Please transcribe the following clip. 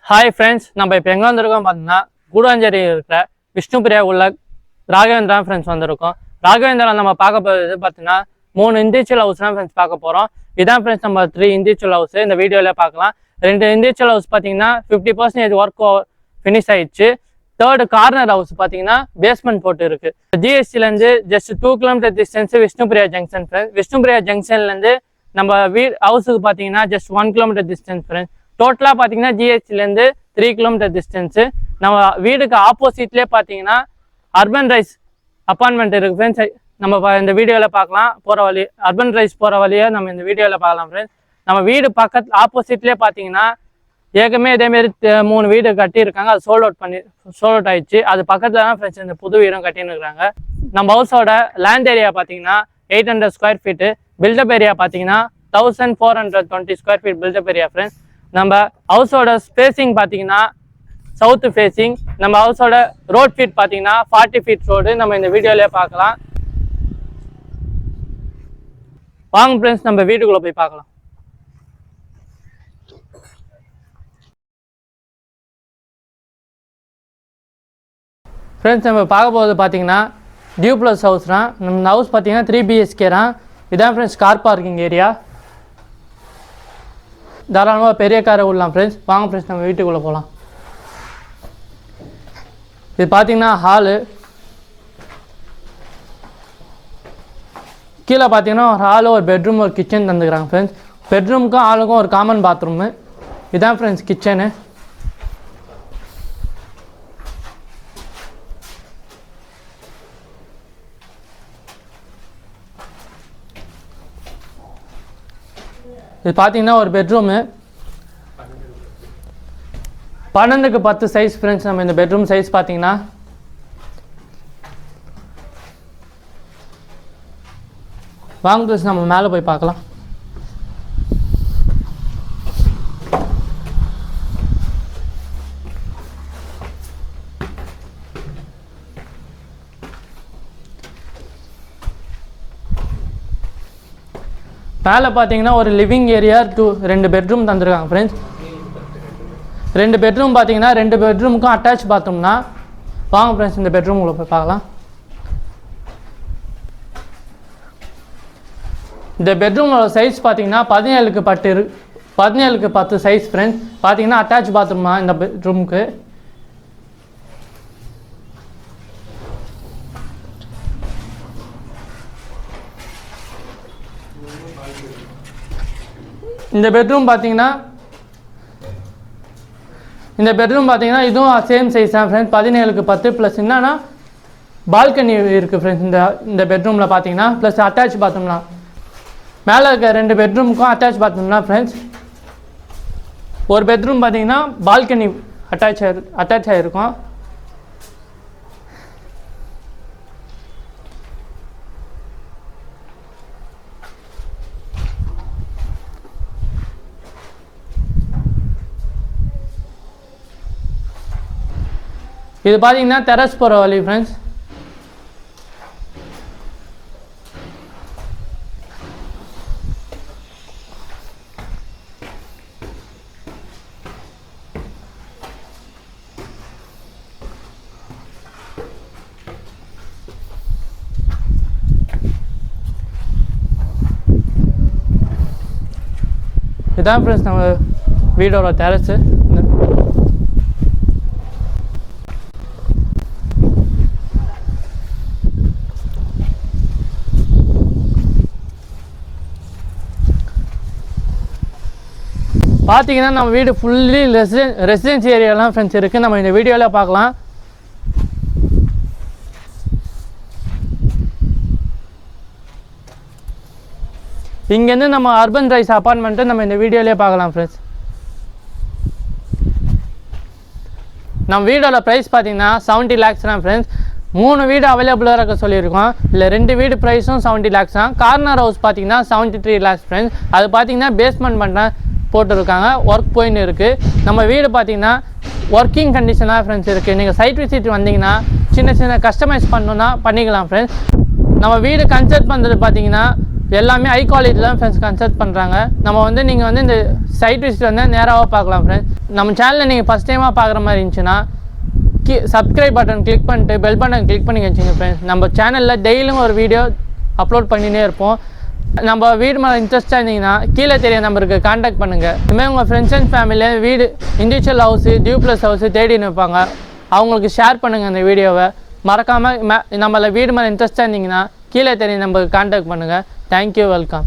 Hi friends, நம்ம இப்போ எங்கே வந்திருக்கோம் பார்த்தீங்கன்னா கூடாஞ்சேரி இருக்கிற விஷ்ணுபிரியா உள்ள ராகவேந்திரா ஃப்ரெண்ட்ஸ் வந்திருக்கோம். ராகவேந்திரா நம்ம பார்க்க போகிறது பார்த்தீங்கன்னா 3 இண்டிவிஜுவல் ஹவுஸ் தான் ஃப்ரெண்ட்ஸ் பார்க்க போகிறோம். இதான் ஃப்ரெண்ட்ஸ் நம்ம 3 இண்டிவிஜுவல் ஹவுஸ் இந்த வீடியோவில் பார்க்கலாம். 2 இண்டிவிஜுவல் ஹவுஸ் பார்த்தீங்கன்னா 50% ஒர்க் ஃபினிஷ் ஆயிடுச்சு. தேர்டு கார்னர் ஹவுஸ் பார்த்தீங்கன்னா பேஸ்மெண்ட் போட்டு இருக்கு. ஜிஎஸ்டிலேருந்து just 2 kilometre distance Vishnupriya junction friends. Vishnupriya ஜங்ஷன்லேருந்து நம்ம ஹவுஸுக்கு பார்த்தீங்கன்னா ஜஸ்ட் 1 கிலோமீட்டர் டிஸ்டன்ஸ் ஃப்ரெண்ட்ஸ். டோட்டலாக பார்த்தீங்கன்னா ஜிஹெச்லேருந்து 3 கிலோமீட்டர் டிஸ்டன்ஸு. நம்ம வீடுக்கு ஆப்போசிட்லேயே பார்த்தீங்கன்னா அர்பன் ரைஸ் அப்பார்ட்மெண்ட் இருக்குது ஃப்ரெண்ட்ஸ். நம்ம இந்த வீடியோவில் பார்க்கலாம். போகிற வழி அர்பன் ரைஸ் போகிற வழியை நம்ம இந்த வீடியோவில் பார்க்கலாம் ஃப்ரெண்ட்ஸ். நம்ம வீடு பக்கத்து ஆப்போசிட்லேயே பார்த்தீங்கன்னா ஏற்கனவே இதேமாரி 3 வீடு கட்டியிருக்காங்க. அது சோல்ட் அவுட் ஆயிடுச்சு. அது பக்கத்தில் தான் ஃப்ரெண்ட்ஸ் இந்த புது வீடும் கட்டின்னு இருக்கிறாங்க. நம்ம ஹவுஸோட லேண்ட் ஏரியா பார்த்தீங்கன்னா 800 ஸ்கொயர் ஃபீட்டு. பில்டப் ஏரியா பார்த்தீங்கன்னா 1420 square feet built up area friends. நம்ம ஹவுஸோட ஸ்பேசிங் பார்த்தீங்கன்னா சவுத்து ஃபேஸிங். நம்ம ஹவுஸோட ரோட் ஃபீட் பார்த்தீங்கன்னா 40 ஃபீட் ரோடு நம்ம இந்த வீடியோலேயே பார்க்கலாம். வாங்க ஃப்ரெண்ட்ஸ், நம்ம வீட்டுக்குள்ளே போய் பார்க்கலாம். ஃப்ரெண்ட்ஸ், நம்ம பார்க்க போகிறது பார்த்தீங்கன்னா டியூப்ளஸ் ஹவுஸ் தான். நம்ம ஹவுஸ் பார்த்தீங்கன்னா 3 BHK தான். இதான் ஃப்ரெண்ட்ஸ் கார் பார்க்கிங் ஏரியா. தாராளமாக பெரிய காரை விடலாம் ஃப்ரெண்ட்ஸ். வாங்க ஃப்ரெண்ட்ஸ், நம்ம வீட்டுக்குள்ளே போகலாம். இது பார்த்தீங்கன்னா ஹாலு. கீழே பார்த்தீங்கன்னா ஒரு ஹாலு, ஒரு பெட்ரூம், ஒரு கிச்சன் தந்துக்கிறாங்க ஃப்ரெண்ட்ஸ். பெட்ரூமுக்கும் ஹாலுக்கும் ஒரு காமன் பாத்ரூமு. இதுதான் ஃப்ரெண்ட்ஸ் கிச்சனு. இது பார்த்தீங்கன்னா ஒரு பெட்ரூமு 12க்கு 10 சைஸ் ஃப்ரெண்ட்ஸ். நம்ம இந்த பெட்ரூம் சைஸ் பார்த்தீங்கன்னா வாங்க ஃப்ரெண்ட்ஸ், நம்ம மேலே போய் பார்க்கலாம். மேலே பார்த்தீங்கன்னா ஒரு லிவிங் ஏரியா 2 பெட்ரூம் தந்துருக்காங்க ஃப்ரெண்ட்ஸ். 2 பெட்ரூம் பார்த்தீங்கன்னா 2 பெட்ரூமுக்கும் அட்டாச் பாத்ரூம்னா. வாங்க ஃப்ரெண்ட்ஸ், இந்த பெட்ரூமுக்குள்ள போய் பார்க்கலாம். இந்த பெட்ரூமோட சைஸ் பார்த்தீங்கன்னா 17க்கு 10 சைஸ் ஃப்ரெண்ட்ஸ். பார்த்தீங்கன்னா அட்டாச் பாத்ரூமா இந்த பெட்ரூமுக்கு. இந்த பெட்ரூம் பார்த்தீங்கன்னா இதுவும் சேம் சைஸ் தான் ஃப்ரெண்ட்ஸ். 17க்கு 10 ப்ளஸ் என்னன்னா பால்கனி இருக்குது ஃப்ரெண்ட்ஸ். இந்த பெட்ரூமில் பார்த்தீங்கன்னா ப்ளஸ் அட்டாச் பாத்ரூம்லாம். மேலே இருக்க 2 பெட்ரூமுக்கும் அட்டாச் பாத்ரூம்லாம் ஃப்ரெண்ட்ஸ். ஒரு பெட்ரூம் பார்த்தீங்கன்னா பால்கனி அட்டாச் ஆகிருக்கும். இது பார்த்தீங்கன்னா டெரஸ் போகிற வழி ஃப்ரெண்ட்ஸ். இதான் ஃப்ரெண்ட்ஸ் நம்ம வீடோட டெரஸு. பார்த்தீங்கன்னா நம்ம வீடு ஃபுல்லி ரெசிடென்சி ஏரியாலாம் ஃப்ரெண்ட்ஸ் இருக்குது. நம்ம இந்த வீடியோவில் பார்க்கலாம். இங்கேருந்து நம்ம அர்பன் ரைஸ் அப்பார்ட்மெண்ட்டு நம்ம இந்த வீடியோலேயே பார்க்கலாம் ஃப்ரெண்ட்ஸ். நம்ம வீடோட ப்ரைஸ் பார்த்தீங்கன்னா 70 lakhs தான் ஃப்ரெண்ட்ஸ். 3 வீடு அவைலபிளாக இருக்க சொல்லியிருக்கோம். இல்லை 2 வீடு ப்ரைஸும் 70 lakhs தான். கார்னர் ஹவுஸ் பார்த்தீங்கன்னா 73 lakhs ஃப்ரெண்ட்ஸ். அது பார்த்தீங்கன்னா பேஸ்மெண்ட் பண்ண போட்டுருக்காங்க, ஒர்க் போயின்னு இருக்குது. நம்ம வீடு பார்த்தீங்கன்னா ஒர்க்கிங் கண்டிஷனாக ஃப்ரெண்ட்ஸ் இருக்குது. நீங்கள் சைட் விசிட் வந்தீங்கன்னா சின்ன கஸ்டமைஸ் பண்ணணுன்னா பண்ணிக்கலாம் ஃப்ரெண்ட்ஸ். நம்ம வீடு கன்ஸ்ட்ரக்ட் பண்ணுறது பார்த்தீங்கன்னா எல்லாமே ஹை குவாலிட்டி தான் ஃப்ரெண்ட்ஸ் கன்ஸ்ட்ரக்ட் பண்ணுறாங்க. நம்ம வந்து நீங்கள் வந்து இந்த சைட் விசிட் வந்து நேராக பார்க்கலாம் ஃப்ரெண்ட்ஸ். நம்ம சேனலில் நீங்கள் ஃபஸ்ட் டைமாக பார்க்குற மாதிரி இருந்துச்சுன்னா சப்ஸ்கிரைப் பட்டன் கிளிக் பண்ணிட்டு பெல் பட்டன் கிளிக் பண்ணி வச்சுங்க ஃப்ரெண்ட்ஸ். நம்ம சேனலில் டெய்லியும் ஒரு வீடியோ அப்லோட் பண்ணினே இருப்போம். நம்ம வீடு மேலே இன்ட்ரெஸ்ட்டாக இருந்தீங்கன்னா கீழே தெரிய நம்பருக்கு கான்டாக்ட் பண்ணுங்கள். இதுமாதிரி உங்கள் ஃப்ரெண்ட்ஸ் அண்ட் ஃபேமிலியில் வீடு இண்டிவிஜுவல் ஹவுஸு டியூப்ளஸ் ஹவுஸு தேடின்னு வைப்பாங்க. அவங்களுக்கு ஷேர் பண்ணுங்கள் அந்த வீடியோவை. மறக்காமல் நம்மள வீடு மேலே இன்ட்ரெஸ்ட்டாக இருந்தீங்கன்னா கீழே தெரிய நம்பருக்கு கான்டாக்ட் பண்ணுங்கள். Thank you, welcome.